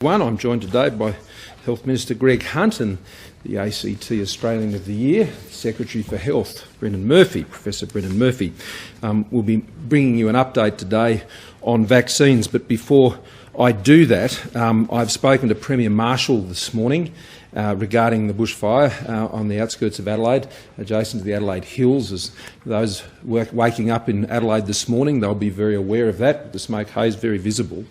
I'm joined today by Health Minister Greg Hunt and the ACT Australian of the Year, Secretary for Health, Professor Brendan Murphy. We'll be bringing you an update today on vaccines, but before I do that, I've spoken to Premier Marshall this morning regarding the bushfire on the outskirts of Adelaide, adjacent to the Adelaide Hills. As those waking up in Adelaide this morning, they'll be very aware of that. The smoke haze very visible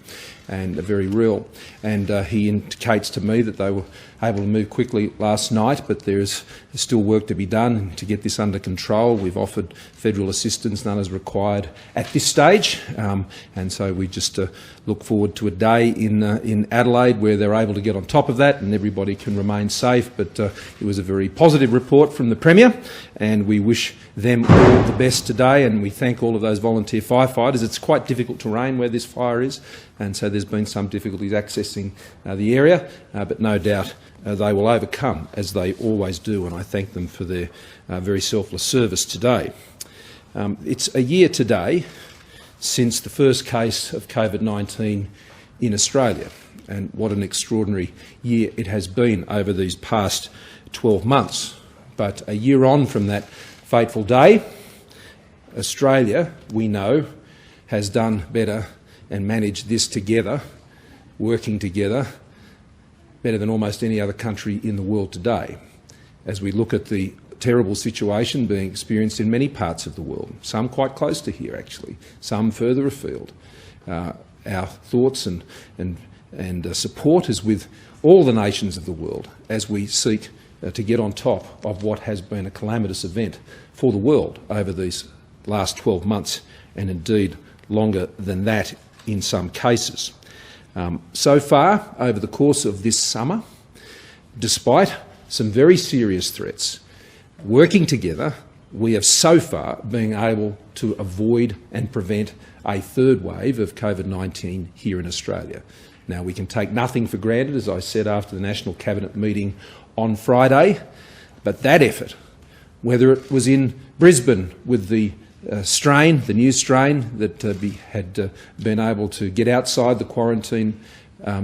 and very real. And he indicates to me that they were able to move quickly last night, but there is still work to be done to get this under control. We've offered federal assistance, none is required at this stage, and so we just look forward to a day in Adelaide where they're able to get on top of that and everybody can remain safe. But it was a very positive report from the Premier, and we wish them all the best today, and we thank all of those volunteer firefighters. It's quite difficult terrain where this fire is, and so there's been some difficulties accessing the area, but no doubt they will overcome, as they always do, and I thank them for their very selfless service today. It's a year today since the first case of COVID-19 in Australia, and what an extraordinary year it has been over these past 12 months. But a year on from that fateful day, Australia, we know, has done better and managed this together, working together, better than almost any other country in the world today. As we look at the terrible situation being experienced in many parts of the world, some quite close to here actually, some further afield, our thoughts and support is with all the nations of the world as we seek to get on top of what has been a calamitous event for the world over these last 12 months, and indeed longer than that in some cases. So far, over the course of this summer, despite some very serious threats, working together, we have so far been able to avoid and prevent a third wave of COVID-19 here in Australia. Now, we can take nothing for granted, as I said after the National Cabinet meeting on Friday, but that effort, whether it was in Brisbane with the new strain that had been able to get outside the quarantine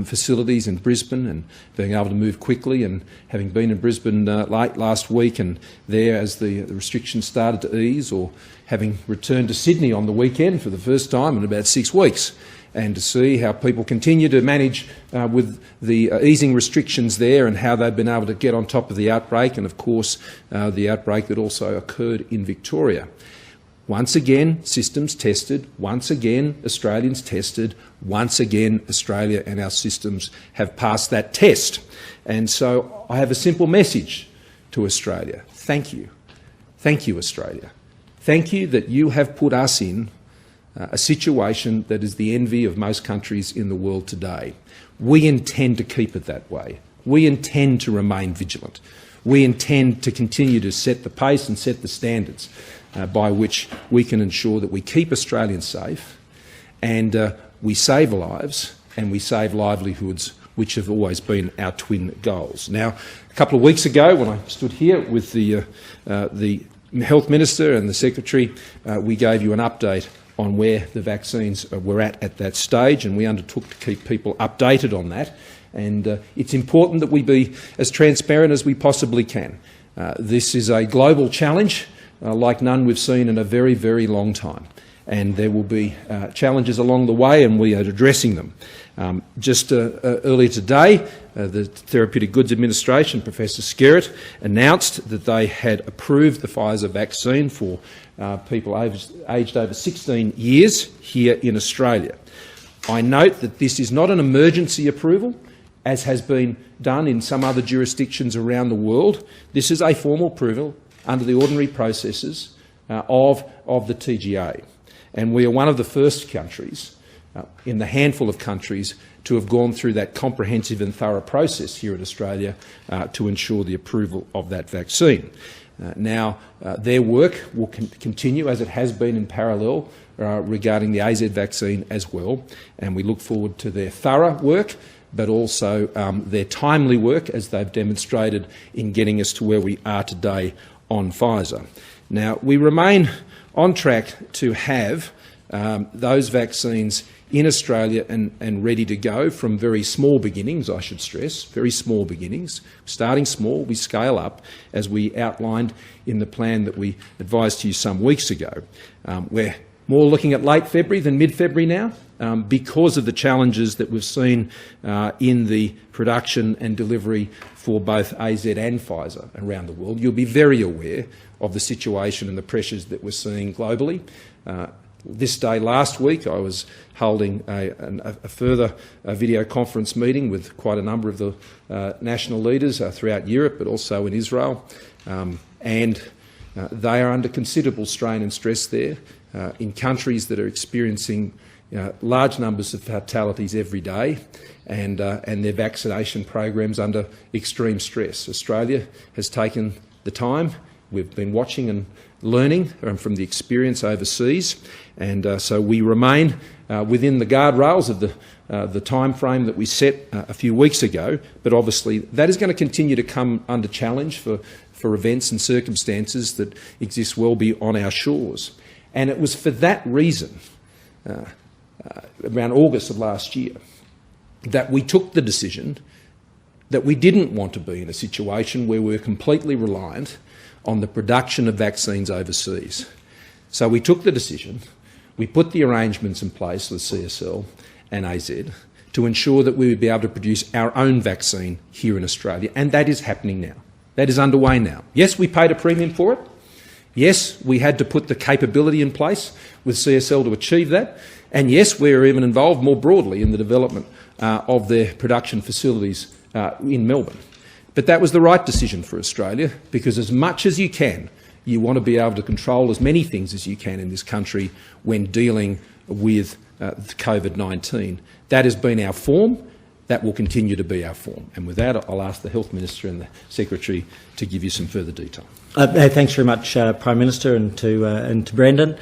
facilities in Brisbane and being able to move quickly, and having been in Brisbane late last week and there as the restrictions started to ease, or having returned to Sydney on the weekend for the first time in about 6 weeks, and to see how people continue to manage with the easing restrictions there and how they've been able to get on top of the outbreak, and of course the outbreak that also occurred in Victoria. Once again, systems tested. Once again, Australians tested. Once again, Australia and our systems have passed that test. And so I have a simple message to Australia. Thank you. Thank you, Australia. Thank you that you have put us in a situation that is the envy of most countries in the world today. We intend to keep it that way. We intend to remain vigilant. We intend to continue to set the pace and set the standards by which we can ensure that we keep Australians safe, and we save lives and we save livelihoods, which have always been our twin goals. Now, a couple of weeks ago, when I stood here with the Health Minister and the Secretary, we gave you an update on where the vaccines were at that stage, and we undertook to keep people updated on that. And it's important that we be as transparent as we possibly can. This is a global challenge like none we've seen in a very, very long time. And there will be challenges along the way, and we are addressing them. Just earlier today, the Therapeutic Goods Administration, Professor Scott, announced that they had approved the Pfizer vaccine for people aged over 16 years here in Australia. I note that this is not an emergency approval, as has been done in some other jurisdictions around the world. This is a formal approval under the ordinary processes of the TGA. And we are one of the first countries in the handful of countries to have gone through that comprehensive and thorough process here in Australia to ensure the approval of that vaccine. Now, their work will continue, as it has been in parallel, regarding the AZ vaccine as well, and we look forward to their thorough work, but also their timely work, as they've demonstrated in getting us to where we are today on Pfizer. Now, we remain on track to have those vaccines in Australia and ready to go from very small beginnings, I should stress, very small beginnings. Starting small, we scale up, as we outlined in the plan that we advised to you some weeks ago. We're more looking at late February than mid-February now, because of the challenges that we've seen in the production and delivery for both AZ and Pfizer around the world. You'll be very aware of the situation and the pressures that we're seeing globally. This day last week, I was holding a further video conference meeting with quite a number of the national leaders throughout Europe, but also in Israel, and they are under considerable strain and stress there in countries that are experiencing large numbers of fatalities every day, and their vaccination programs under extreme stress. Australia has taken the time. We've been watching and learning from the experience overseas, and so we remain within the guardrails of the time frame that we set a few weeks ago. But obviously, that is going to continue to come under challenge for events and circumstances that exist well beyond our shores. And it was for that reason, around August of last year, that we took the decision that we didn't want to be in a situation where we were completely reliant on the production of vaccines overseas. So we took the decision, we put the arrangements in place with CSL and AZ to ensure that we would be able to produce our own vaccine here in Australia, and that is happening now. That is underway now. Yes, we paid a premium for it. Yes, we had to put the capability in place with CSL to achieve that. And yes, we're even involved more broadly in the development of their production facilities in Melbourne. But that was the right decision for Australia, because as much as you can, you want to be able to control as many things as you can in this country when dealing with COVID-19. That has been our form. That will continue to be our form. And with that, I'll ask the Health Minister and the Secretary to give you some further detail. Thanks very much, Prime Minister, and to Brendan.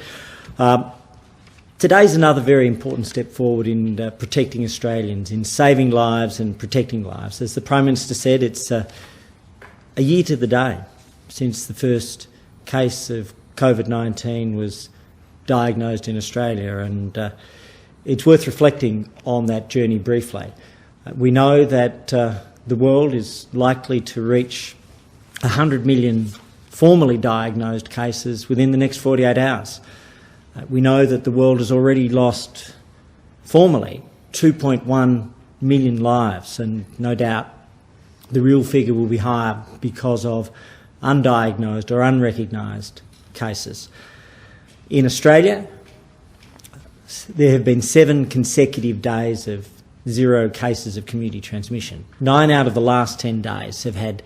Today's another very important step forward in protecting Australians, in saving lives and protecting lives. As the Prime Minister said, it's a year to the day since the first case of COVID-19 was diagnosed in Australia, and it's worth reflecting on that journey briefly. We know that the world is likely to reach 100 million formally diagnosed cases within the next 48 hours. We know that the world has already lost, formally, 2.1 million lives, and no doubt the real figure will be higher because of undiagnosed or unrecognised cases. In Australia, there have been 7 consecutive days of 0 cases of community transmission. 9 out of the last 10 days have had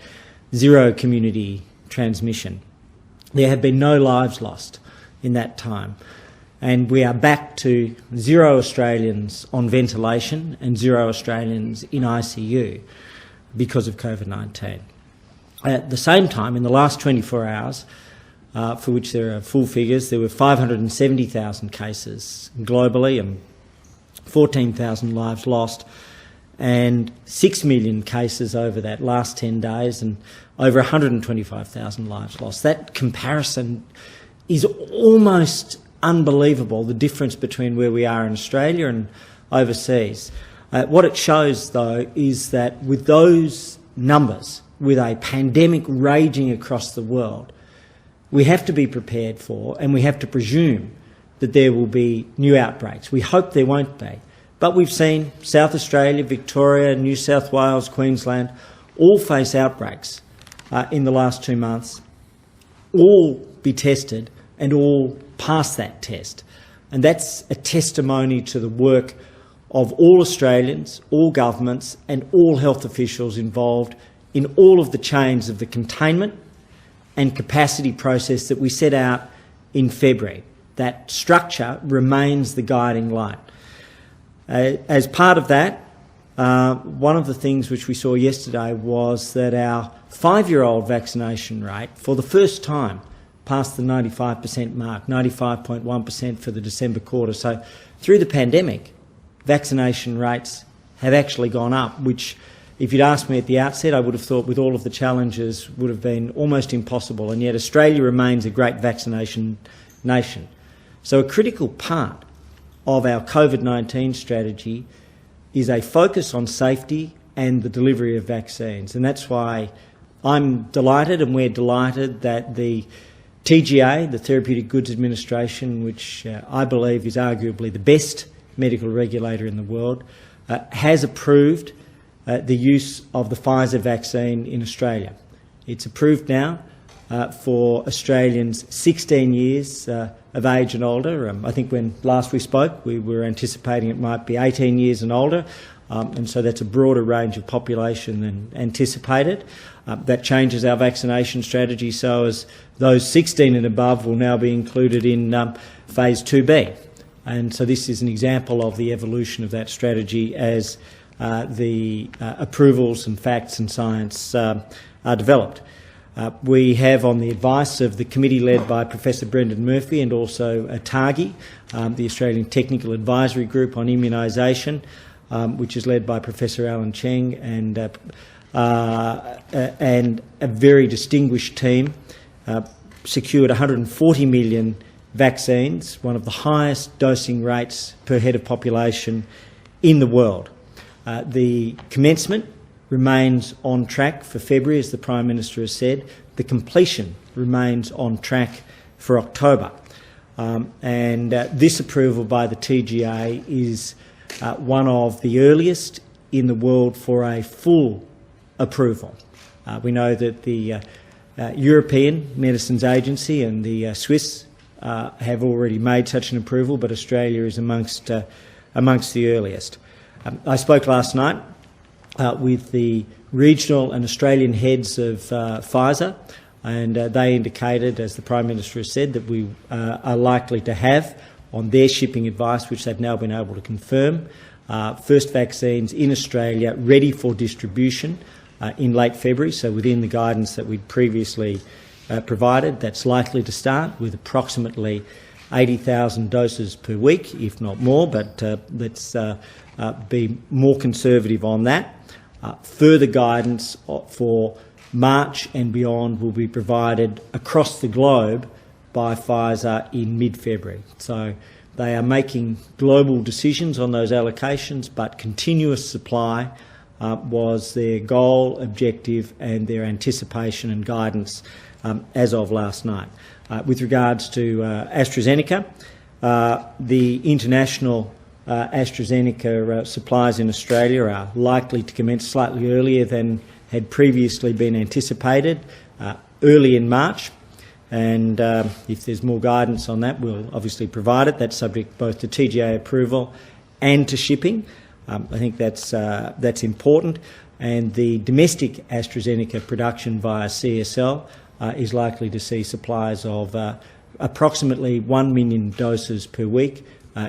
0 community transmission. There have been no lives lost in that time, and we are back to 0 Australians on ventilation and 0 Australians in ICU because of COVID-19. At the same time, in the last 24 hours, for which there are full figures, there were 570,000 cases globally and 14,000 lives lost, and 6 million cases over that last 10 days and over 125,000 lives lost. That comparison is almost unbelievable, the difference between where we are in Australia and overseas. What it shows, though, is that with those numbers, with a pandemic raging across the world, we have to be prepared for, and we have to presume that there will be new outbreaks. We hope there won't be. But we've seen South Australia, Victoria, New South Wales, Queensland all face outbreaks in the last 2 months, all be tested and all pass that test. And that's a testimony to the work of all Australians, all governments and all health officials involved in all of the chains of the containment and capacity process that we set out in February. That structure remains the guiding light. As part of that, one of the things which we saw yesterday was that our 5-year-old vaccination rate, for the first time, passed the 95% mark, 95.1% for the December quarter. So through the pandemic, vaccination rates have actually gone up, which, if you'd asked me at the outset, I would have thought with all of the challenges would have been almost impossible, and yet Australia remains a great vaccination nation. So a critical part of our COVID-19 strategy is a focus on safety and the delivery of vaccines. And that's why I'm delighted, and we're delighted, that the TGA, the Therapeutic Goods Administration, which I believe is arguably the best medical regulator in the world, has approved the use of the Pfizer vaccine in Australia. It's approved now for Australians 16 years of age and older. I think when last we spoke, we were anticipating it might be 18 years and older, and so that's a broader range of population than anticipated. That changes our vaccination strategy so as those 16 and above will now be included in Phase 2B. And so this is an example of the evolution of that strategy as the approvals and facts and science are developed. We have, on the advice of the committee led by Professor Brendan Murphy and also TAGI, the Australian Technical Advisory Group on Immunisation, which is led by Professor Alan Cheng and a very distinguished team, secured 140 million vaccines, one of the highest dosing rates per head of population in the world. The commencement remains on track for February, as the Prime Minister has said. The completion remains on track for October. And this approval by the TGA is one of the earliest in the world for a full approval. We know that the European Medicines Agency and the Swiss have already made such an approval, but Australia is amongst the earliest. I spoke last night with the regional and Australian heads of Pfizer, and they indicated, as the Prime Minister has said, that we are likely to have, on their shipping advice, which they've now been able to confirm, first vaccines in Australia ready for distribution in late February, so within the guidance that we'd previously provided. That's likely to start with approximately 80,000 doses per week, if not more, but let's be more conservative on that. Further guidance for March and beyond will be provided across the globe by Pfizer in mid-February. So they are making global decisions on those allocations, but continuous supply was their goal, objective, and their anticipation and guidance as of last night. With regards to AstraZeneca, the international AstraZeneca supplies in Australia are likely to commence slightly earlier than had previously been anticipated, early in March. And if there's more guidance on that, we'll obviously provide it. That's subject both to TGA approval and to shipping. I think that's important. And the domestic AstraZeneca production via CSL is likely to see supplies of approximately 1 million doses per week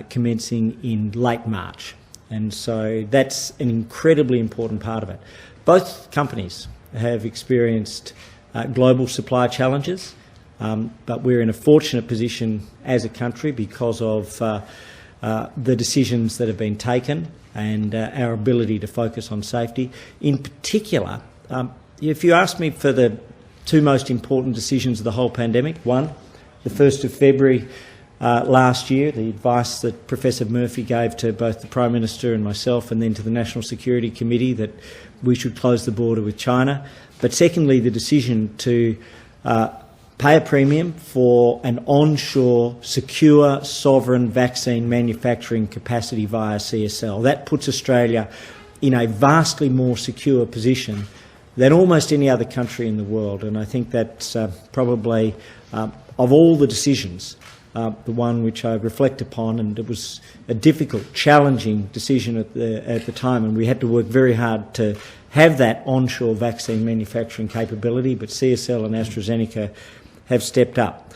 commencing in late March. And so that's an incredibly important part of it. Both companies have experienced global supply challenges, but we're in a fortunate position as a country because of the decisions that have been taken and our ability to focus on safety. In particular, if you ask me for the two most important decisions of the whole pandemic, one, the 1st of February last year, the advice that Professor Murphy gave to both the Prime Minister and myself and then to the National Security Committee that we should close the border with China. But secondly, the decision to pay a premium for an onshore, secure, sovereign vaccine manufacturing capacity via CSL. That puts Australia in a vastly more secure position than almost any other country in the world. And I think that's probably, of all the decisions, the one which I reflect upon, and it was a difficult, challenging decision at the time, and we had to work very hard to have that onshore vaccine manufacturing capability, but CSL and AstraZeneca have stepped up.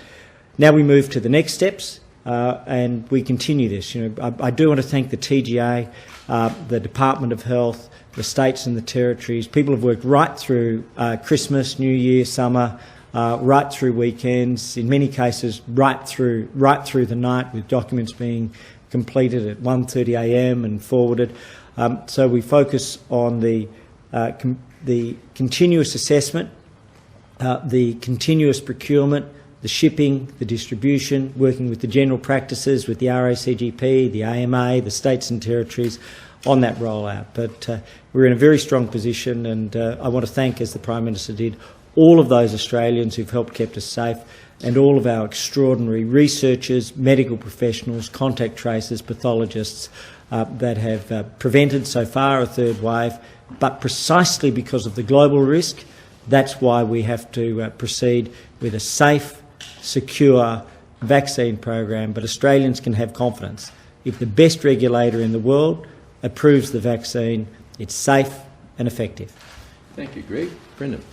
Now we move to the next steps, and we continue this. I do want to thank the TGA, the Department of Health, the states and the territories. People have worked right through Christmas, New Year, summer, right through weekends, in many cases right through the night, with documents being completed at 1:30 a.m. and forwarded. So we focus on the continuous assessment, the continuous procurement, the shipping, the distribution, working with the general practices, with the RACGP, the AMA, the states and territories on that rollout. But we're in a very strong position, and I want to thank, as the Prime Minister did, all of those Australians who've helped keep us safe, and all of our extraordinary researchers, medical professionals, contact tracers, pathologists that have prevented so far a third wave. But precisely because of the global risk, that's why we have to proceed with a safe, secure vaccine program. But Australians can have confidence. If the best regulator in the world approves the vaccine, it's safe and effective. Thank you, Greg. Brendan.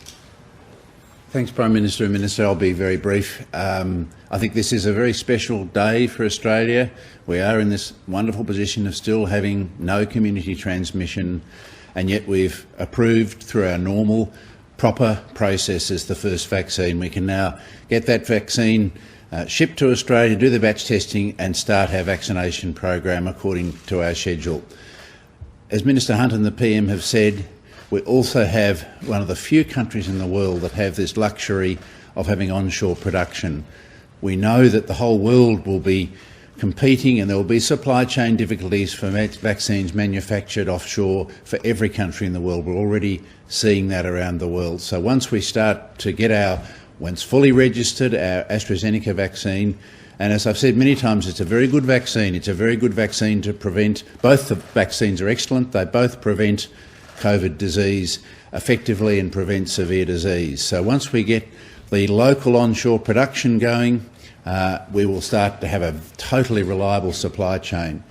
Thanks, Prime Minister and Minister. I'll be very brief. I think this is a very special day for Australia. We are in this wonderful position of still having no community transmission, and yet we've approved through our normal, proper processes the first vaccine. We can now get that vaccine shipped to Australia, do the batch testing and start our vaccination program according to our schedule. As Minister Hunt and the PM have said, we also have one of the few countries in the world that have this luxury of having onshore production. We know that the whole world will be competing and there will be supply chain difficulties for vaccines manufactured offshore for every country in the world. We're already seeing that around the world. So once we start to get once fully registered, our AstraZeneca vaccine, and as I've said many times, it's a very good vaccine. It's a very good vaccine to prevent, both the vaccines are excellent, they both prevent COVID disease effectively and prevent severe disease. So once we get the local onshore production going, we will start to have a totally reliable supply chain.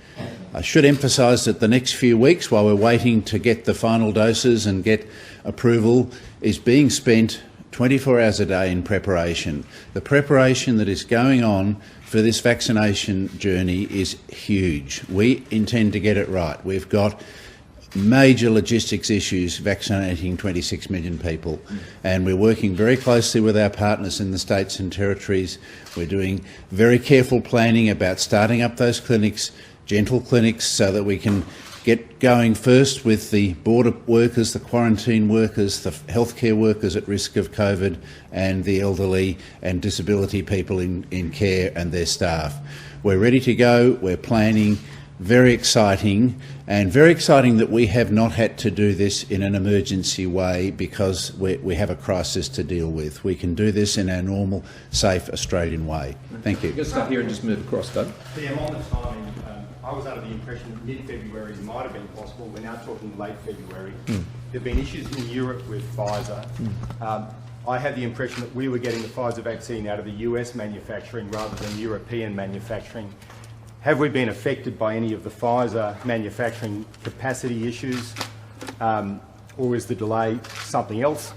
I should emphasise that the next few weeks, while we're waiting to get the final doses and get approval, is being spent 24 hours a day in preparation. The preparation that is going on for this vaccination journey is huge. We intend to get it right. We've got major logistics issues vaccinating 26 million people, and we're working very closely with our partners in the states and territories. We're doing very careful planning about starting up those clinics, gentle clinics, so that we can get going first with the border workers, the quarantine workers, the healthcare workers at risk of COVID, and the elderly and disability people in care and their staff. We're ready to go, we're planning. Very exciting, and very exciting that we have not had to do this in an emergency way because we have a crisis to deal with. We can do this in our normal, safe Australian way. Thank you. We're going to start here and just move across, Doug. PM, on the timing, I was under the impression that mid-February might have been possible. We're now talking late February. There have been issues in Europe with Pfizer. I had the impression that we were getting the Pfizer vaccine out of the US manufacturing rather than European manufacturing. Have we been affected by any of the Pfizer manufacturing capacity issues, or is the delay something else?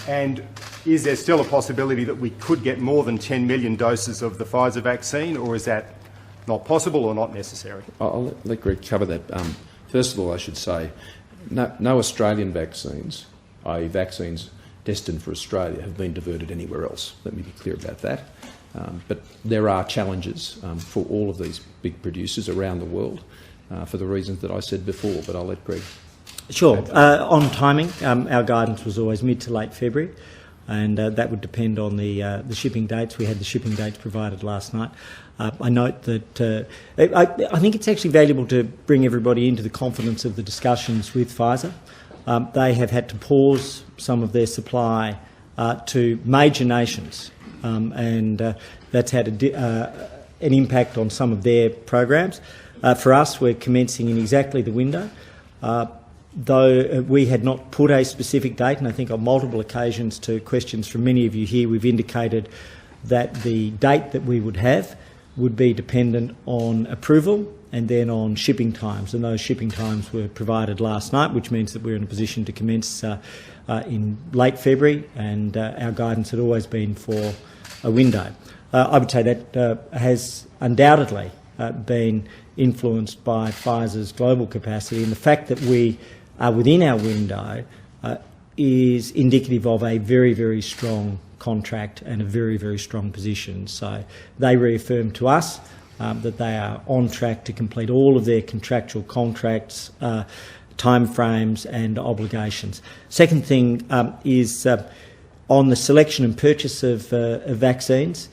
And is there still a possibility that we could get more than 10 million doses of the Pfizer vaccine, or is that not possible or not necessary? I'll let Greg cover that. First of all, I should say no Australian vaccines, i.e. vaccines destined for Australia, have been diverted anywhere else. Let me be clear about that. But there are challenges for all of these big producers around the world for the reasons that I said before, but I'll let Greg. Sure. On timing, our guidance was always mid to late February, and that would depend on the shipping dates. We had the shipping dates provided last night. I note that I think it's actually valuable to bring everybody into the confidence of the discussions with Pfizer. They have had to pause some of their supply to major nations. And that's had an impact on some of their programs. For us, we're commencing in exactly the window. Though we had not put a specific date, and I think on multiple occasions to questions from many of you here, we've indicated that the date that we would have would be dependent on approval and then on shipping times. And those shipping times were provided last night, which means that we're in a position to commence in late February, and our guidance had always been for a window. I would say that has undoubtedly been influenced by Pfizer's global capacity, and the fact that we are within our window is indicative of a very, very strong contract and a very, very strong position. So they reaffirmed to us that they are on track to complete all of their contractual contracts, timeframes and obligations. Second thing is On the selection and purchase of vaccines,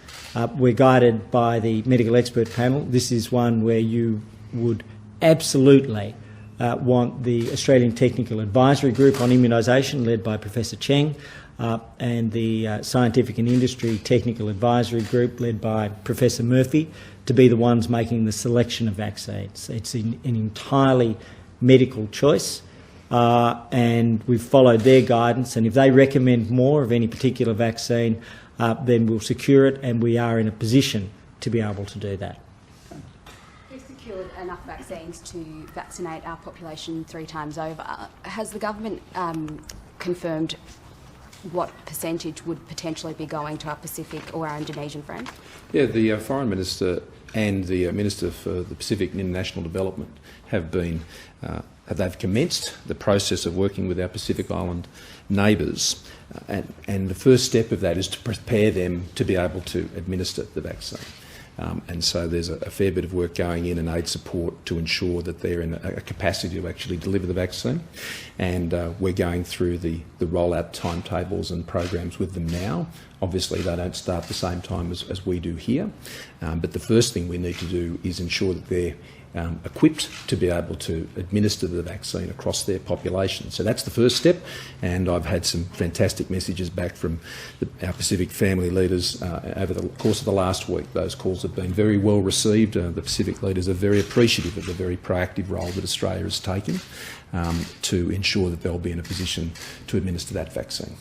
we're guided by the medical expert panel. This is one where you would absolutely want the Australian Technical Advisory Group on Immunisation, led by Professor Cheng, and the Scientific and Industry Technical Advisory Group, led by Professor Murphy, to be the ones making the selection of vaccines. It's an entirely medical choice, and we've followed their guidance, and if they recommend more of any particular vaccine, then we'll secure it, and we are in a position to be able to do that. We've secured enough vaccines to vaccinate our population 3 times over. Has the government confirmed what percentage would potentially be going to our Pacific or our Indonesian friends? Yeah, the Foreign Minister and the Minister for the Pacific and International Development have been, they've commenced the process of working with our Pacific Island neighbours, and the first step of that is to prepare them to be able to administer the vaccine. And so there's a fair bit of work going in and aid support to ensure that they're in a capacity to actually deliver the vaccine. And we're going through the rollout timetables and programs with them now. Obviously, they don't start the same time as we do here. But the first thing we need to do is ensure that they're equipped to be able to administer the vaccine across their population. So that's the first step, and I've had some fantastic messages back from our Pacific family leaders over the course of the last week. Those calls have been very well received. The Pacific leaders are very appreciative of the very proactive role that Australia has taken to ensure that they'll be in a position to administer that vaccine.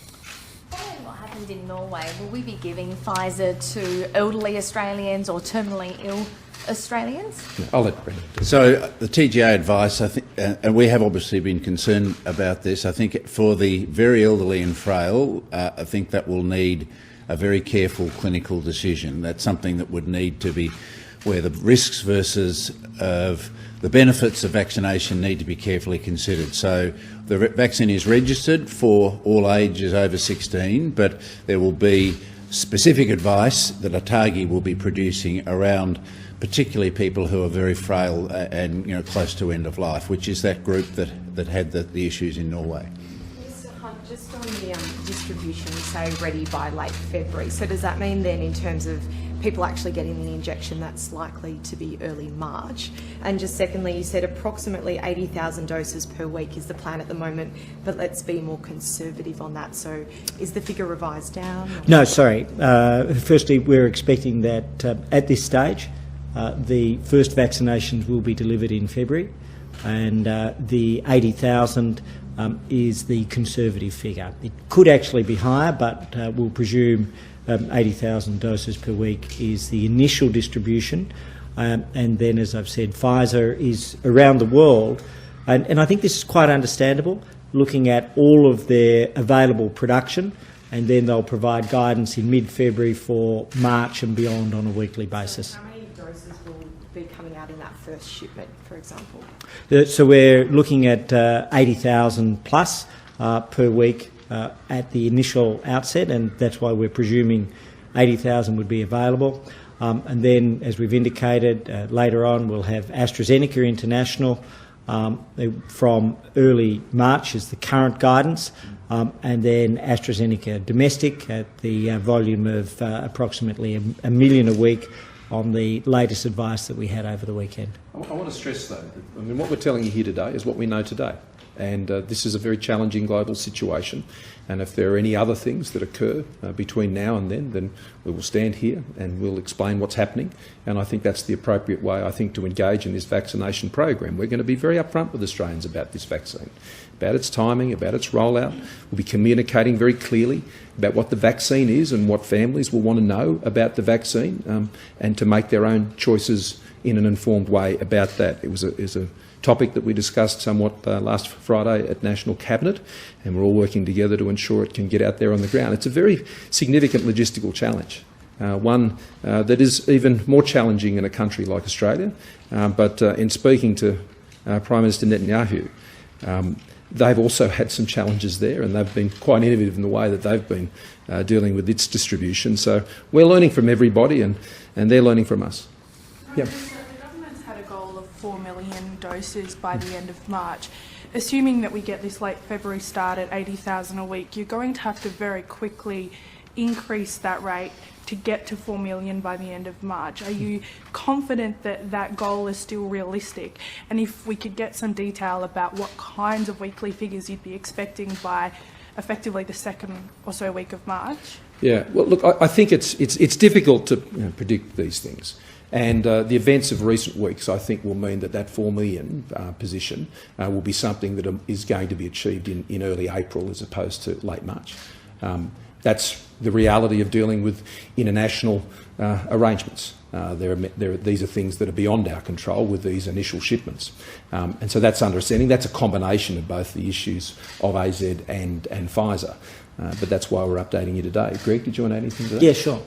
Following what happened in Norway, will we be giving Pfizer to elderly Australians or terminally ill Australians? I'll let Brendan do it. So the TGA advice, I think, and we have obviously been concerned about this. I think for the very elderly and frail, I think that will need a very careful clinical decision. That's something that would need to be where the risks versus of the benefits of vaccination need to be carefully considered. So the vaccine is registered for all ages over 16, but there will be specific advice that ATAGI will be producing around particularly people who are very frail and close to end of life, which is that group that had the issues in Norway. Mr. Hunt, just on the distribution, say ready by late February, so does that mean then in terms of people actually getting the injection that's likely to be early March? And just secondly, you said approximately 80,000 doses per week is the plan at the moment, but let's be more conservative on that. So is the figure revised down? No, sorry. Firstly, we're expecting that at this stage the first vaccinations will be delivered in February, and the 80,000 is the conservative figure. It could actually be higher, but we'll presume 80,000 doses per week is the initial distribution. And then, as I've said, Pfizer is around the world, and I think this is quite understandable, looking at all of their available production, and then they'll provide guidance in mid-February for March and beyond on a weekly basis. Will be coming out in that first shipment, for example? So we're looking at 80,000 plus per week at the initial outset, and that's why we're presuming 80,000 would be available. And then, as we've indicated, later on we'll have AstraZeneca International from early March is the current guidance, and then AstraZeneca domestic at the volume of approximately a million a week on the latest advice that we had over the weekend. I want to stress, though, that, what we're telling you here today is what we know today. And this is a very challenging global situation. And if there are any other things that occur between now and then we will stand here and we'll explain what's happening. And I think that's the appropriate way, I think, to engage in this vaccination program. We're going to be very upfront with Australians about this vaccine, about its timing, about its rollout. We'll be communicating very clearly about what the vaccine is and what families will want to know about the vaccine, and to make their own choices in an informed way about that. It was a topic that we discussed somewhat last Friday at National Cabinet, and we're all working together to ensure it can get out there on the ground. It's a very significant logistical challenge, one that is even more challenging in a country like Australia. But in speaking to Prime Minister Netanyahu, they've also had some challenges there, and they've been quite innovative in the way that they've been dealing with its distribution. So we're learning from everybody, and they're learning from us. Yeah. The government's had a goal of 4 million million doses by the end of March. Assuming that we get this late February start at 80,000 a week, you're going to have to very quickly increase that rate to get to 4 million by the end of March. Are you confident that that goal is still realistic? And if we could get some detail about what kinds of weekly figures you'd be expecting by effectively the second or so week of March? Yeah, well, look, I think it's difficult to predict these things. And the events of recent weeks, I think, will mean that 4 million position will be something that is going to be achieved in early April as opposed to late March. That's the reality of dealing with international arrangements. These are things that are beyond our control with these initial shipments. And so that's understanding. That's a combination of both the issues of AZ and Pfizer. But that's why we're updating you today. Greg, did you want to add anything to that? Yeah, sure.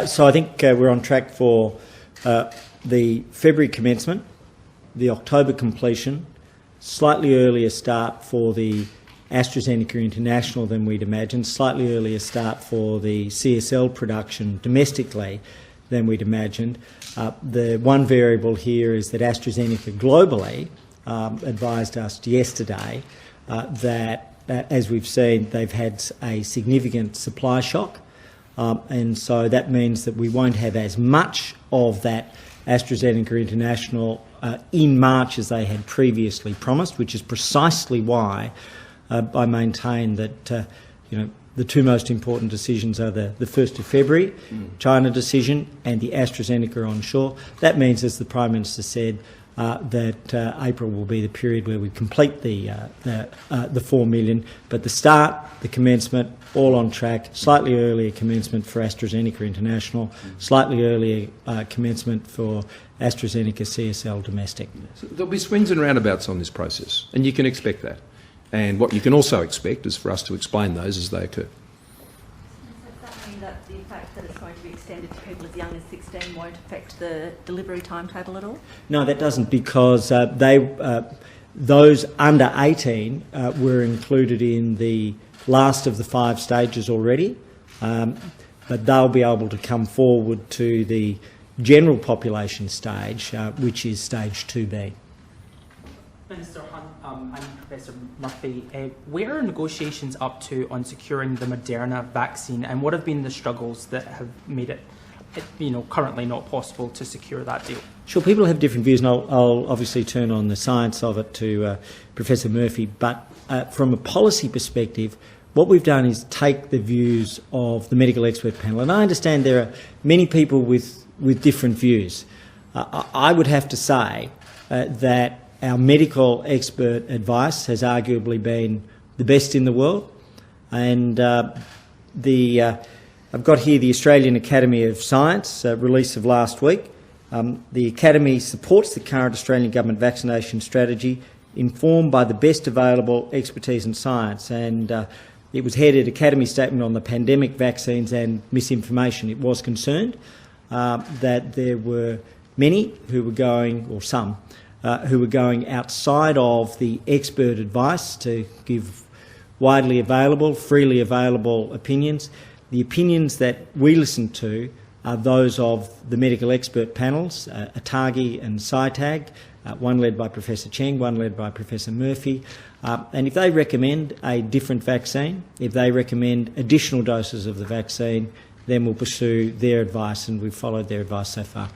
So I think we're on track for the February commencement, the October completion, slightly earlier start for the AstraZeneca International than we'd imagined, slightly earlier start for the CSL production domestically than we'd imagined. The one variable here is that AstraZeneca globally advised us yesterday that, as we've seen, they've had a significant supply shock. And so that means that we won't have as much of that AstraZeneca International in March as they had previously promised, which is precisely why I maintain that the two most important decisions are the 1st of February China decision and the AstraZeneca onshore. That means, as the Prime Minister said, that April will be the period where we complete the 4 million. But the start, the commencement, all on track. Slightly earlier commencement for AstraZeneca International. Slightly earlier commencement for AstraZeneca CSL domestic. So there'll be swings and roundabouts on this process, and you can expect that. And what you can also expect is for us to explain those as they occur. Does that mean that the fact that it's going to be extended to people as young as 16 won't affect the delivery timetable at all? No, that doesn't, because those under 18 were included in the last of the 5 stages already, but they'll be able to come forward to the general population stage, which is stage 2B. Minister Hunt, I'm Professor Murphy. Where are negotiations up to on securing the Moderna vaccine, and what have been the struggles that have made it, currently not possible to secure that deal? Sure, people have different views, and I'll obviously turn on the science of it to Professor Murphy, but from a policy perspective, what we've done is take the views of the medical expert panel, and I understand there are many people with different views. I would have to say that our medical expert advice has arguably been the best in the world, and I've got here the Australian Academy of Science release of last week. The Academy supports the current Australian government vaccination strategy, informed by the best available expertise and science, and it was headed Academy Statement on the Pandemic Vaccines and Misinformation. It was concerned that there were many who were going, or some, who were going outside of the expert advice to give widely available, freely available opinions. The opinions that we listen to are those of the medical expert panels, ATAGI and SciTag, one led by Professor Cheng, one led by Professor Murphy. And if they recommend a different vaccine, if they recommend additional doses of the vaccine, then we'll pursue their advice, and we've followed their advice so far.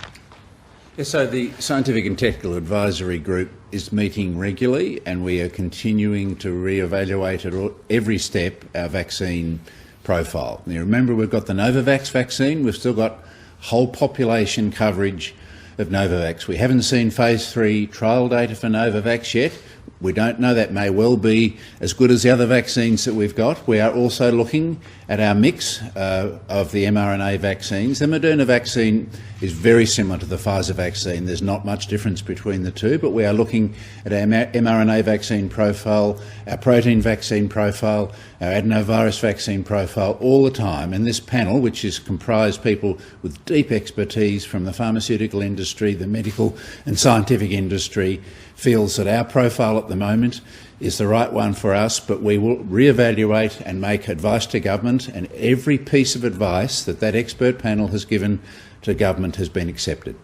So the Scientific and Technical Advisory Group is meeting regularly, and we are continuing to re-evaluate at every step our vaccine profile. Now remember, we've got the Novavax vaccine, we've still got whole population coverage of Novavax. We haven't seen phase 3 trial data for Novavax yet. We don't know, that may well be as good as the other vaccines that we've got. We are also looking at our mix of the mRNA vaccines. The Moderna vaccine is very similar to the Pfizer vaccine. There's not much difference between the two, but we are looking at our mRNA vaccine profile, our protein vaccine profile, our adenovirus vaccine profile all the time. And this panel, which is comprised people with deep expertise from the pharmaceutical industry, the medical and scientific industry, feels that our profile at the moment is the right one for us, but we will re-evaluate and make advice to government, and every piece of advice that that expert panel has given to government has been accepted.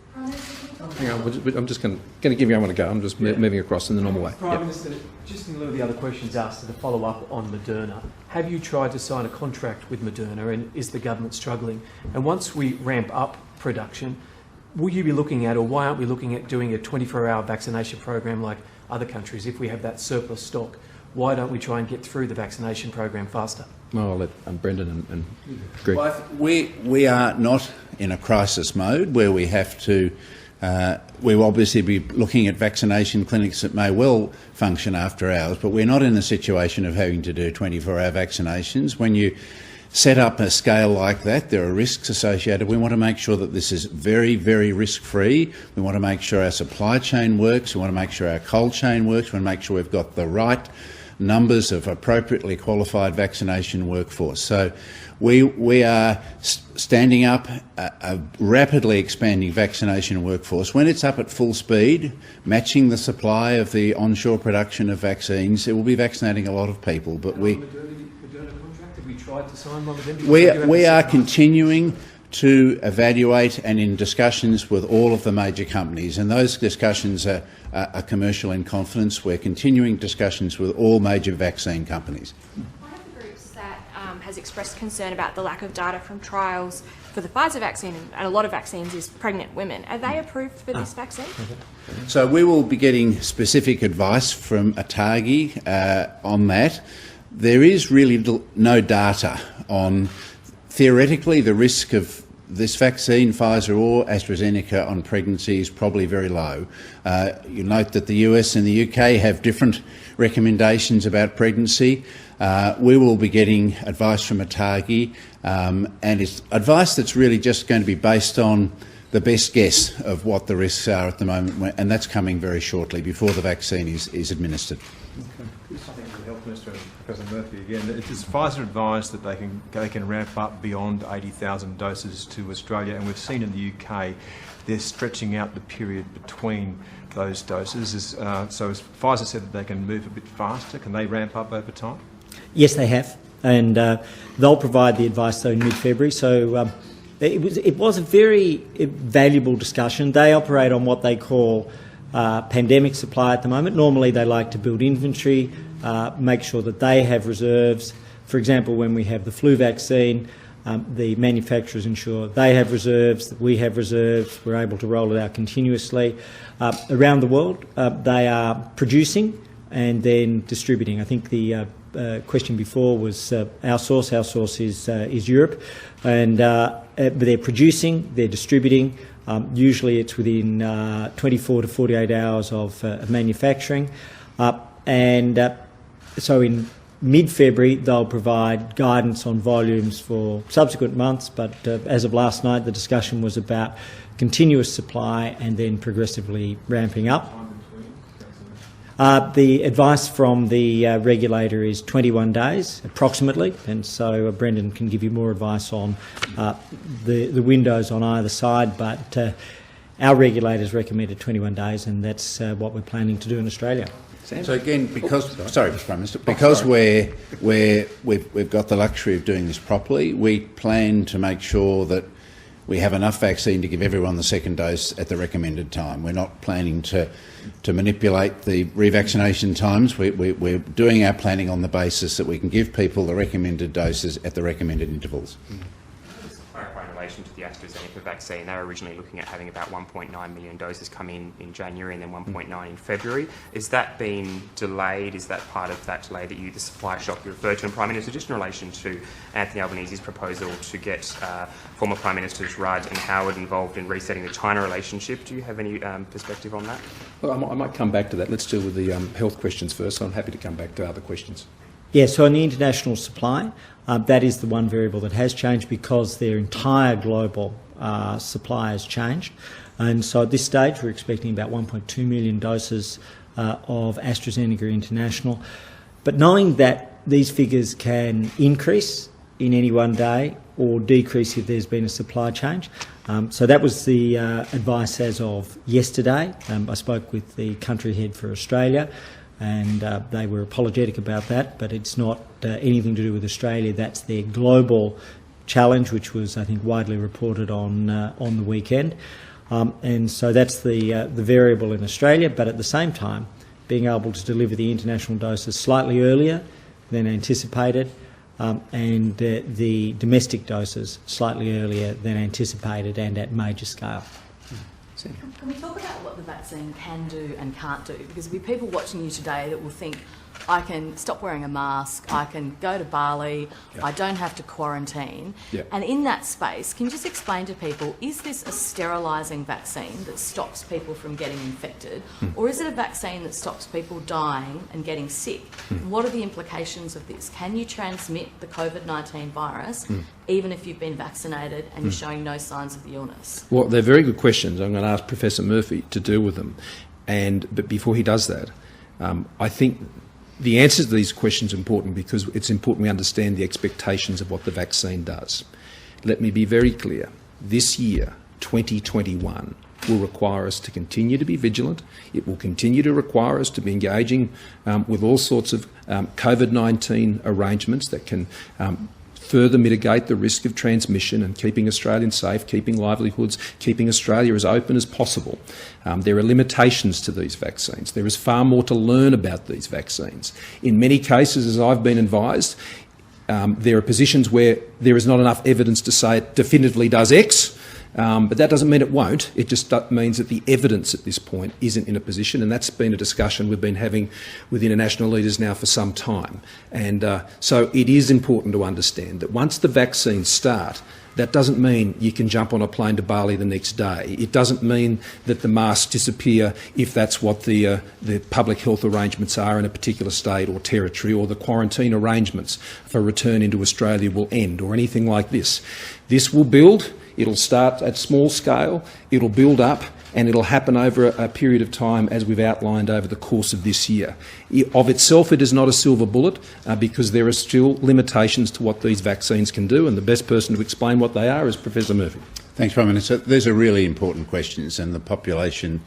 Hang on, I'm just going to give you one to go. I'm just moving across in the normal way. Prime Minister, just in lieu of the other questions asked, to follow up on Moderna, have you tried to sign a contract with Moderna, and is the government struggling? And once we ramp up production, will you be looking at, or why aren't we looking at doing a 24-hour vaccination program like other countries if we have that surplus stock? Why don't we try and get through the vaccination program faster? Well, I'll let Brendan and Greg. Well, we are not in a crisis mode where we have to. We will obviously be looking at vaccination clinics that may well function after hours, but we're not in a situation of having to do 24-hour vaccinations. When you set up a scale like that, there are risks associated. We want to make sure that this is very, very risk-free. We want to make sure our supply chain works. We want to make sure our cold chain works. We want to make sure we've got the right numbers of appropriately qualified vaccination workforce. So we are standing up a rapidly expanding vaccination workforce. When it's up at full speed, matching the supply of the onshore production of vaccines, it will be vaccinating a lot of people. But we tried to sign one with them? We are continuing to evaluate and in discussions with all of the major companies, and those discussions are commercial in confidence. We're continuing discussions with all major vaccine companies. One of the groups that has expressed concern about the lack of data from trials for the Pfizer vaccine, and a lot of vaccines, is pregnant women. Are they approved for this vaccine? So we will be getting specific advice from ATAGI on that. There is really no data on, theoretically, the risk of this vaccine, Pfizer or AstraZeneca, on pregnancy is probably very low. You note that the US and the UK have different recommendations about pregnancy. We will be getting advice from ATAGI, and it's advice that's really just going to be based on the best guess of what the risks are at the moment, and that's coming very shortly before the vaccine is administered. Okay. Something for the Health Minister and Professor Murphy again. Is Pfizer advised that they can ramp up beyond 80,000 doses to Australia? And we've seen in the UK they're stretching out the period between those doses. So has Pfizer said that they can move a bit faster? Can they ramp up over time? Yes, they have, and they'll provide the advice though in mid-February. So it was a very valuable discussion. They operate on what they call pandemic supply at the moment. Normally they like to build inventory, make sure that they have reserves. For example, when we have the flu vaccine, the manufacturers ensure they have reserves, that we have reserves, we're able to roll it out continuously. Around the world, they are producing and then distributing. I think the question before was our source. Our source is Europe, and they're producing, they're distributing. Usually it's within 24 to 48 hours of manufacturing. So in mid-February they'll provide guidance on volumes for subsequent months, but as of last night the discussion was about continuous supply and then progressively ramping up. The advice from the regulator is 21 days, approximately, and so Brendan can give you more advice on the windows on either side, but our regulators recommended 21 days, and that's what we're planning to do in Australia. So again, because Prime Minister, because we've got the luxury of doing this properly, we plan to make sure that we have enough vaccine to give everyone the second dose at the recommended time. We're not planning to manipulate the revaccination times. We're doing our planning on the basis that we can give people the recommended doses at the recommended intervals. Just to clarify in relation to the AstraZeneca vaccine, they were originally looking at having about 1.9 million doses come in January and then 1.9 in February. Is that been delayed? Is that part of that delay that the supply shock you referred to? And Prime Minister, just in relation to Anthony Albanese's proposal to get former Prime Ministers Rudd and Howard involved in resetting the China relationship, do you have any perspective on that? Well, I might come back to that. Let's deal with the health questions first. So I'm happy to come back to other questions. Yeah, so on the international supply, that is the one variable that has changed because their entire global supply has changed. And so at this stage we're expecting about 1.2 million doses of AstraZeneca International. But knowing that these figures can increase in any one day or decrease if there's been a supply change. So that was the advice as of yesterday. I spoke with the country head for Australia, and they were apologetic about that, but it's not anything to do with Australia. That's their global challenge, which was, I think, widely reported on the weekend. And so that's the variable in Australia, but at the same time, being able to deliver the international doses slightly earlier than anticipated, and the domestic doses slightly earlier than anticipated and at major scale. Can we talk about what the vaccine can do and can't do? Because there'll be people watching you today that will think, I can stop wearing a mask, I can go to Bali, I don't have to quarantine. And in that space, can you just explain to people, is this a sterilising vaccine that stops people from getting infected, or is it a vaccine that stops people dying and getting sick? What are the implications of this? Can you transmit the COVID-19 virus even if you've been vaccinated and you're showing no signs of the illness? Well, they're very good questions. I'm going to ask Professor Murphy to deal with them. But before he does that, I think the answers to these questions are important because it's important we understand the expectations of what the vaccine does. Let me be very clear. This year, 2021, will require us to continue to be vigilant. It will continue to require us to be engaging with all sorts of COVID-19 arrangements that can further mitigate the risk of transmission and keeping Australians safe, keeping livelihoods, keeping Australia as open as possible. There are limitations to these vaccines. There is far more to learn about these vaccines. In many cases, as I've been advised, there are positions where there is not enough evidence to say it definitively does X, but that doesn't mean it won't. It just means that the evidence at this point isn't in a position, and that's been a discussion we've been having with international leaders now for some time. And so it is important to understand that once the vaccines start, that doesn't mean you can jump on a plane to Bali the next day. It doesn't mean that the masks disappear if that's what the public health arrangements are in a particular state or territory, or the quarantine arrangements for return into Australia will end, or anything like this. This will build. It'll start at small scale, it'll build up, and it'll happen over a period of time as we've outlined over the course of this year. Of itself, it is not a silver bullet because there are still limitations to what these vaccines can do, and the best person to explain what they are is Professor Murphy. Thanks, Prime Minister. These are really important questions and the population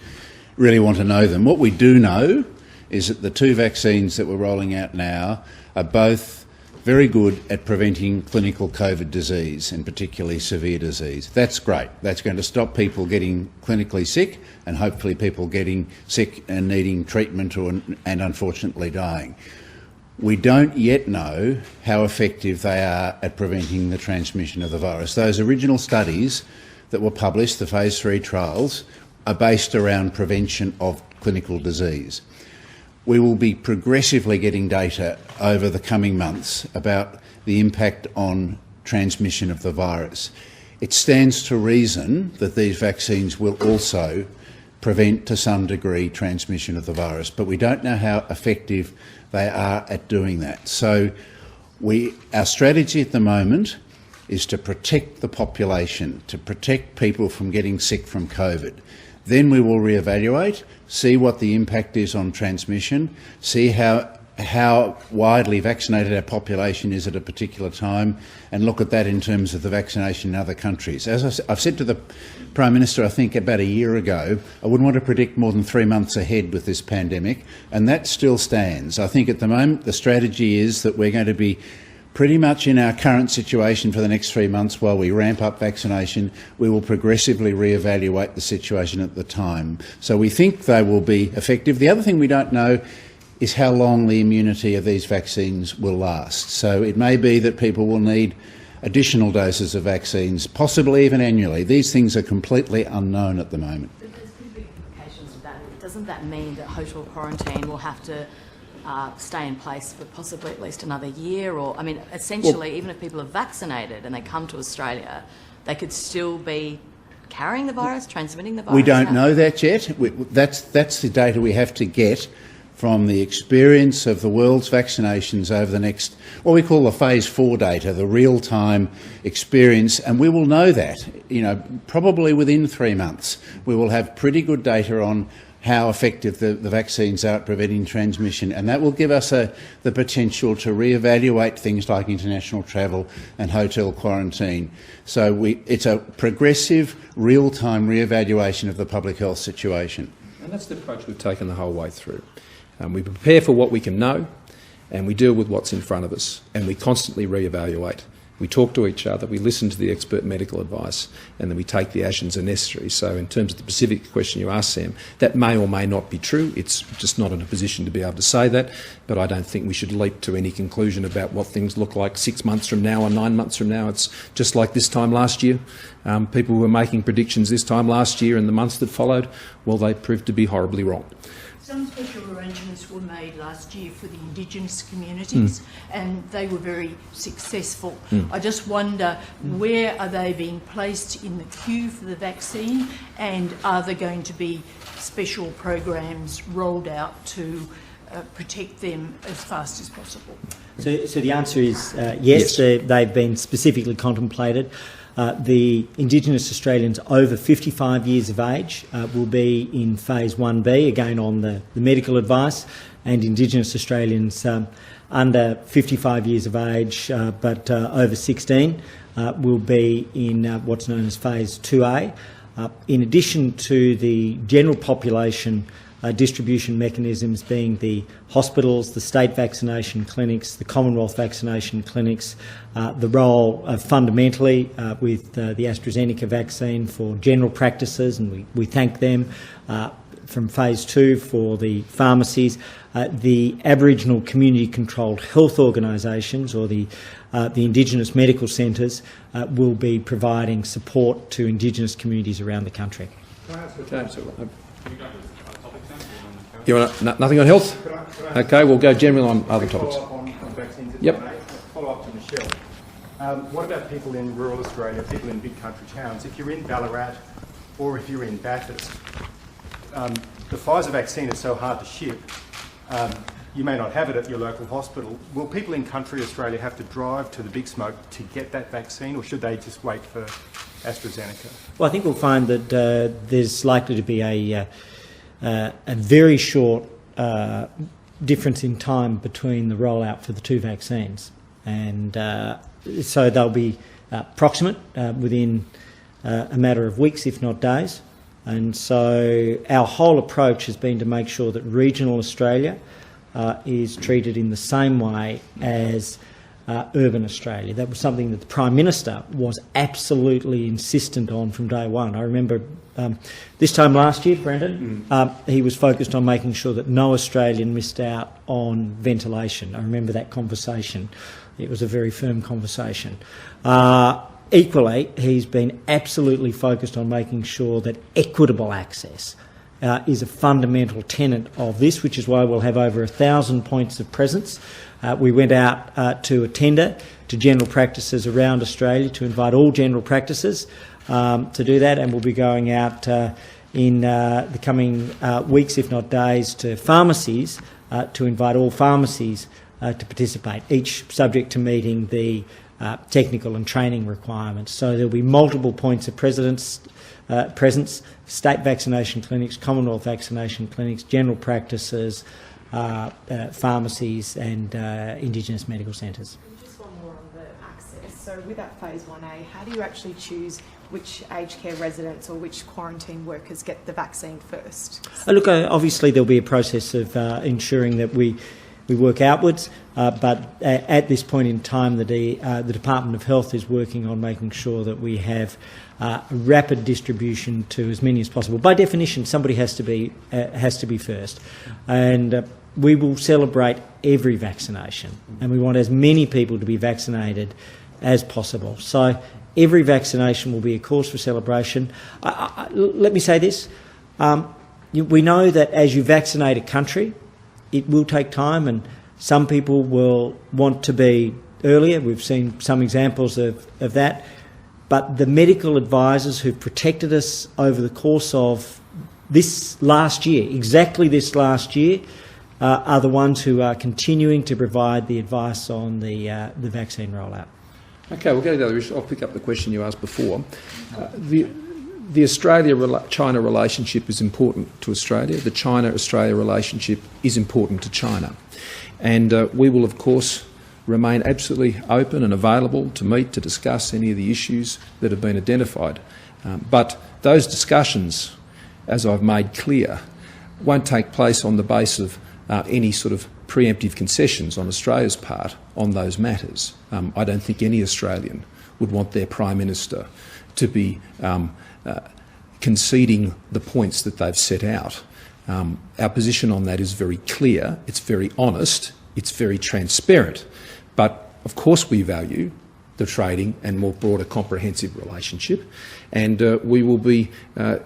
really want to know them. What we do know is that the two vaccines that we're rolling out now are both very good at preventing clinical COVID disease, and particularly severe disease. That's great. That's going to stop people getting clinically sick and hopefully people getting sick and needing treatment and unfortunately dying. We don't yet know how effective they are at preventing the transmission of the virus. Those original studies that were published, the phase 3 trials, are based around prevention of clinical disease. We will be progressively getting data over the coming months about the impact on transmission of the virus. It stands to reason that these vaccines will also prevent to some degree transmission of the virus, but we don't know how effective they are at doing that. So our strategy at the moment is to protect the population, to protect people from getting sick from COVID. Then we will reevaluate, see what the impact is on transmission, see how widely vaccinated our population is at a particular time, and look at that in terms of the vaccination in other countries. As I've said to the Prime Minister, I think about a year ago, I wouldn't want to predict more than 3 months ahead with this pandemic, and that still stands. I think at the moment the strategy is that we're going to be pretty much in our current situation for the next 3 months while we ramp up vaccination. We will progressively reevaluate the situation at the time. So we think they will be effective. The other thing we don't know is how long the immunity of these vaccines will last. So it may be that people will need additional doses of vaccines, possibly even annually. These things are completely unknown at the moment. There's pretty big implications of that. Doesn't that mean that hotel quarantine will have to stay in place for possibly at least another year? Or, I mean, essentially, even if people are vaccinated and they come to Australia, they could still be carrying the virus, transmitting the virus? We don't know that yet. That's the data we have to get from the experience of the world's vaccinations over the next, what we call the phase 4 data, the real-time experience, and we will know that, probably within 3 months. We will have pretty good data on how effective the vaccines are at preventing transmission, and that will give us the potential to reevaluate things like international travel and hotel quarantine. So it's a progressive, real-time reevaluation of the public health situation. And that's the approach we've taken the whole way through. We prepare for what we can know, and we deal with what's in front of us, and we constantly reevaluate we talk to each other, we listen to the expert medical advice, and then we take the actions as necessary. So in terms of the specific question you asked, Sam, that may or may not be true. It's just not in a position to be able to say that, but I don't think we should leap to any conclusion about what things look like 6 months from now or 9 months from now. It's just like this time last year. People were making predictions this time last year and the months that followed, well, they proved to be horribly wrong. Some special arrangements were made last year for the Indigenous communities and they were very successful. I just wonder, where are they being placed in the queue for the vaccine, and are there going to be special programs rolled out to protect them as fast as possible? So the answer is yes. They've been specifically contemplated. The Indigenous Australians over 55 years of age will be in Phase 1B, again on the medical advice, and Indigenous Australians under 55 years of age but over 16 will be in what's known as Phase 2A. In addition to the general population distribution mechanisms being the hospitals, the state vaccination clinics, the Commonwealth vaccination clinics, the role fundamentally with the AstraZeneca vaccine for general practices, and we thank them, from Phase 2 for the pharmacies, the Aboriginal community-controlled health organisations or the Indigenous medical centres will be providing support to Indigenous communities around the country. You want nothing on health? Okay, we'll go generally on other topics. On vaccines, yep. Follow up to Michelle. What about people in rural Australia, people in big country towns? If you're in Ballarat or if you're in Bathurst, the Pfizer vaccine is so hard to ship, you may not have it at your local hospital. Will people in country Australia have to drive to the big smoke to get that vaccine, or should they just wait for AstraZeneca? Well, I think we'll find that there's likely to be a very short difference in time between the rollout for the two vaccines, and so they'll be proximate within a matter of weeks, if not days. And so our whole approach has been to make sure that regional Australia is treated in the same way as urban Australia. That was something that the Prime Minister was absolutely insistent on from day one. I remember this time last year, Brendan, he was focused on making sure that no Australian missed out on ventilation. I remember that conversation. It was a very firm conversation. Equally, he's been absolutely focused on making sure that equitable access is a fundamental tenet of this, which is why we'll have over 1,000 points of presence. We went out to a tender to general practices around Australia to invite all general practices to do that, and we'll be going out in the coming weeks, if not days, to pharmacies to invite all pharmacies to participate, each subject to meeting the technical and training requirements. So there'll be multiple points of presence, state vaccination clinics, Commonwealth vaccination clinics, general practices, pharmacies and Indigenous medical centres. Just one more on the access. So with that Phase 1A, how do you actually choose which aged care residents or which quarantine workers get the vaccine first? Look, obviously there'll be a process of ensuring that we work outwards, but at this point in time, the Department of Health is working on making sure that we have rapid distribution to as many as possible. By definition, somebody has to be first, and we will celebrate every vaccination, and we want as many people to be vaccinated as possible. So every vaccination will be a cause for celebration. Let me say this: we know that as you vaccinate a country, it will take time, and some people will want to be earlier. We've seen some examples of that. But the medical advisors who've protected us over the course of this last year, exactly this last year, are the ones who are continuing to provide the advice on the vaccine rollout. Okay, we'll go to the other issue. I'll pick up the question you asked before. The Australia-China relationship is important to Australia. The China-Australia relationship is important to China. And we will, of course, remain absolutely open and available to meet, to discuss any of the issues that have been identified. But those discussions, as I've made clear, won't take place on the basis of any sort of preemptive concessions on Australia's part on those matters. I don't think any Australian would want their Prime Minister to be conceding the points that they've set out. Our position on that is very clear, it's very honest, it's very transparent. But of course we value the trading and more broader comprehensive relationship, and we will be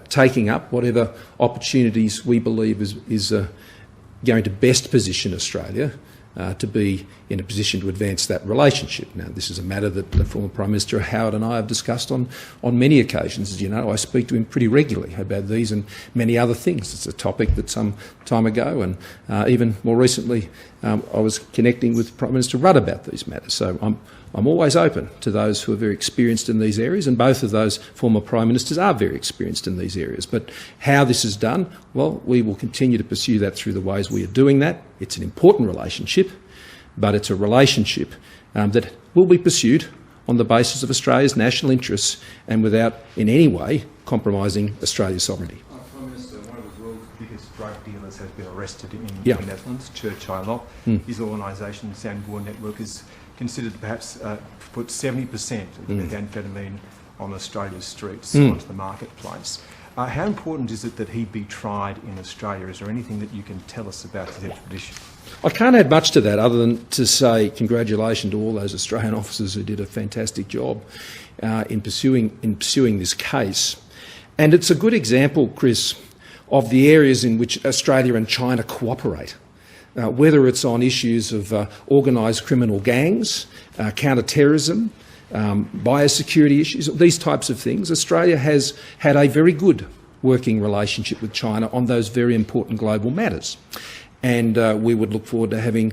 taking up whatever opportunities we believe is going to best position Australia to be in a position to advance that relationship. Now, this is a matter that the former Prime Minister Howard and I have discussed on many occasions. As you know, I speak to him pretty regularly about these and many other things. It's a topic that some time ago, and even more recently, I was connecting with Prime Minister Rudd about these matters. So I'm always open to those who are very experienced in these areas, and both of those former Prime Ministers are very experienced in these areas. But how this is done, well, we will continue to pursue that through the ways we are doing that. It's an important relationship, but it's a relationship that will be pursued on the basis of Australia's national interests and without in any way compromising Australia's sovereignty. Prime Minister, one of the world's biggest drug dealers has been arrested in the Netherlands, Church Lock. His organisation, Sandbourne Network, is considered perhaps put 70% of the methamphetamine on Australia's streets onto the marketplace. How important is it that he be tried in Australia? Is there anything that you can tell us about his extradition? I can't add much to that other than to say congratulations to all those Australian officers who did a fantastic job in pursuing this case. And it's a good example, Chris, of the areas in which Australia and China cooperate. Whether it's on issues of organised criminal gangs, counter-terrorism, biosecurity issues, these types of things, Australia has had a very good working relationship with China on those very important global matters. And we would look forward to having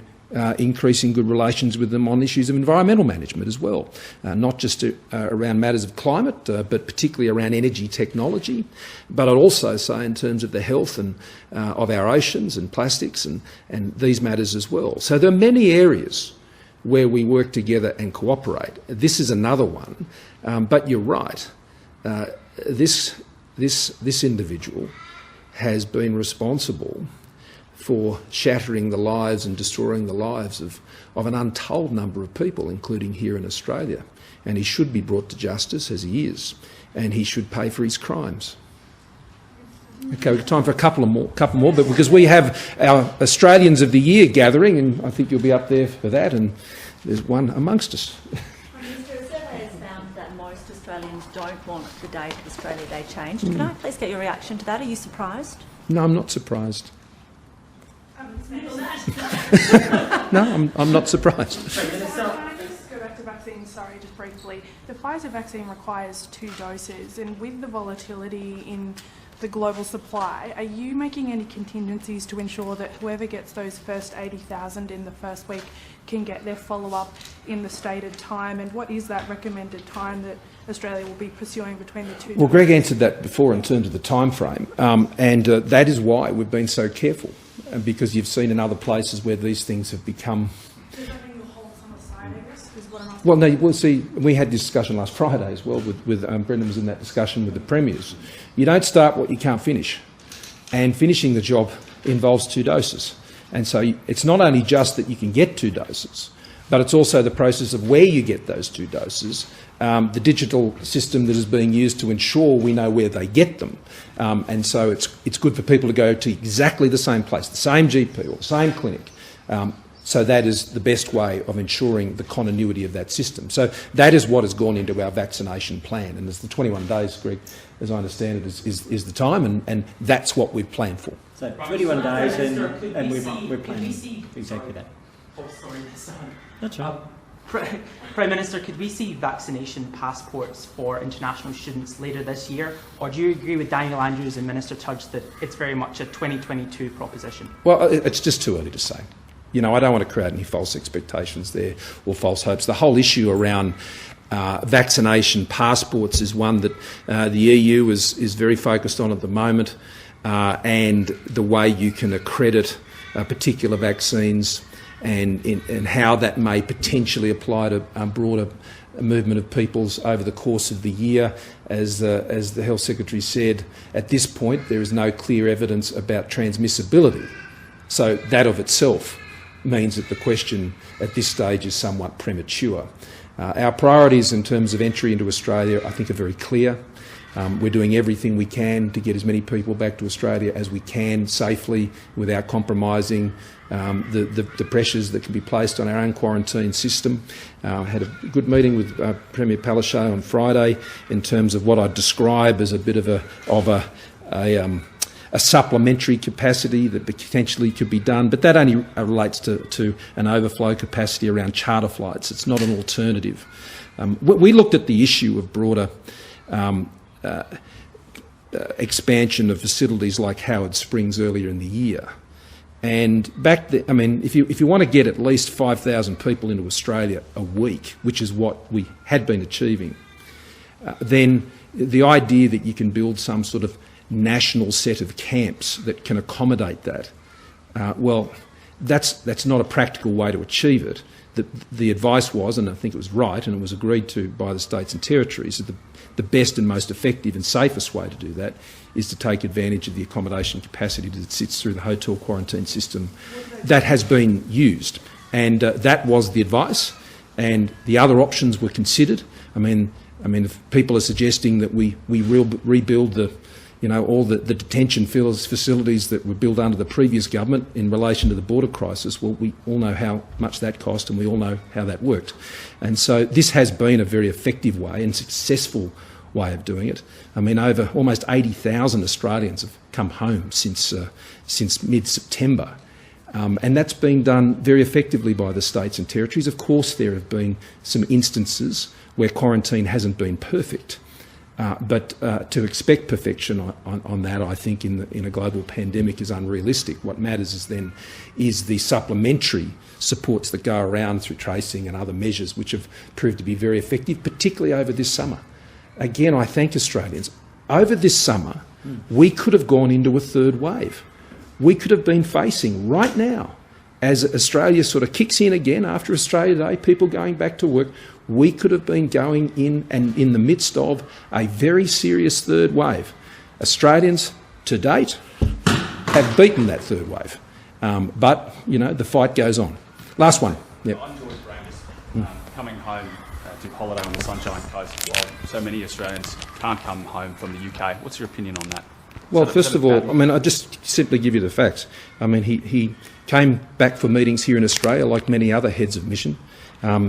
increasing good relations with them on issues of environmental management as well, not just around matters of climate, but particularly around energy technology. But I'd also say in terms of the health and of our oceans and plastics and these matters as well. So there are many areas where we work together and cooperate. This is another one, but you're right. This individual has been responsible for shattering the lives and destroying the lives of an untold number of people, including here in Australia. And he should be brought to justice, as he is, and he should pay for his crimes. Okay, we've got time for a couple more, but because we have our Australians of the Year gathering, and I think you'll be up there for that, and there's one amongst us. Minister, a survey has found that most Australians don't want the date of Australia Day changed. Can I please get your reaction to that? Are you surprised? No, I'm not surprised. No, I'm not surprised. Can I just go back to vaccines, sorry, just briefly. The Pfizer vaccine requires 2 doses, and with the volatility in the global supply, are you making any contingencies to ensure that whoever gets those first 80,000 in the first week can get their follow-up in the stated time? And what is that recommended time that Australia will be pursuing between the 2 doses? Well, Greg answered that before in terms of the time frame, and that is why we've been so careful, because you've seen in other places where these things have become... Does that mean the whole summer side, I guess, is what I'm asking? Well, no, we'll see. We had this discussion last Friday as well. Brendan was in that discussion with the premiers. You don't start what you can't finish, and finishing the job involves 2 doses. And so it's not only just that you can get 2 doses, but it's also the process of where you get those 2 doses, the digital system that is being used to ensure we know where they get them. And so it's good for people to go to exactly the same place, the same GP or the same clinic. So that is the best way of ensuring the continuity of that system. So that is what has gone into our vaccination plan. And it's the 21 days, Greg, as I understand it, is the time, and that's what we've planned for. So 21 days, and we're planning exactly that. Oh, sorry, that's right. Prime Minister, could we see vaccination passports for international students later this year, or do you agree with Daniel Andrews and Minister Tudge that it's very much a 2022 proposition? Well, it's just too early to say. You know, I don't want to create any false expectations there or false hopes. The whole issue around vaccination passports is one that the EU is very focused on at the moment, and the way you can accredit particular vaccines and how that may potentially apply to broader movement of peoples over the course of the year. As the Health Secretary said, at this point there is no clear evidence about transmissibility. So that of itself means that the question at this stage is somewhat premature. Our priorities in terms of entry into Australia, I think, are very clear. We're doing everything we can to get as many people back to Australia as we can safely without compromising the pressures that can be placed on our own quarantine system. I had a good meeting with Premier Palaszczuk on Friday in terms of what I'd describe as a bit of a supplementary capacity that potentially could be done, but that only relates to an overflow capacity around charter flights. It's not an alternative. We looked at the issue of broader expansion of facilities like Howard Springs earlier in the year. And if you want to get at least 5,000 people into Australia a week, which is what we had been achieving, then the idea that you can build some sort of national set of camps that can accommodate that, well, that's not a practical way to achieve it. The advice was, and I think it was right, and it was agreed to by the states and territories, that the best and most effective and safest way to do that is to take advantage of the accommodation capacity that sits through the hotel quarantine system that has been used. And that was the advice, and the other options were considered. I mean, if people are suggesting that we rebuild all the detention facilities that were built under the previous government in relation to the border crisis, well, we all know how much that cost and we all know how that worked. And so this has been a very effective way and successful way of doing it. I mean, over almost 80,000 Australians have come home since mid-September. And that's been done very effectively by the states and territories. Of course, there have been some instances where quarantine hasn't been perfect. But to expect perfection on that, I think, in a global pandemic is unrealistic. What matters is the supplementary supports that go around through tracing and other measures which have proved to be very effective, particularly over this summer. Again, I thank Australians. Over this summer, we could have gone into a third wave. We could have been facing right now, as Australia sort of kicks in again after Australia Day, people going back to work, we could have been going in and in the midst of a very serious third wave. Australians, to date, have beaten that third wave. But, the fight goes on. Last one. Yep. I'm George Brangus, coming home to holiday on the Sunshine Coast while so many Australians can't come home from the UK. What's your opinion on that? Well, first of all, I just simply give you the facts. He came back for meetings here in Australia like many other heads of mission.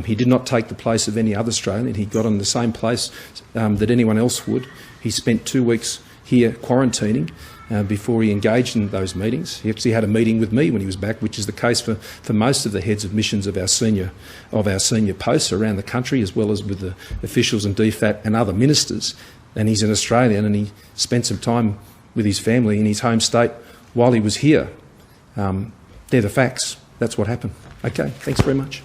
He did not take the place of any other Australian. He got on the same place that anyone else would. He spent 2 weeks here quarantining before he engaged in those meetings. He actually had a meeting with me when he was back, which is the case for most of the heads of missions of our senior posts around the country, as well as with the officials and DFAT and other ministers. And he's an Australian, and he spent some time with his family in his home state while he was here. They're the facts. That's what happened. Okay, thanks very much.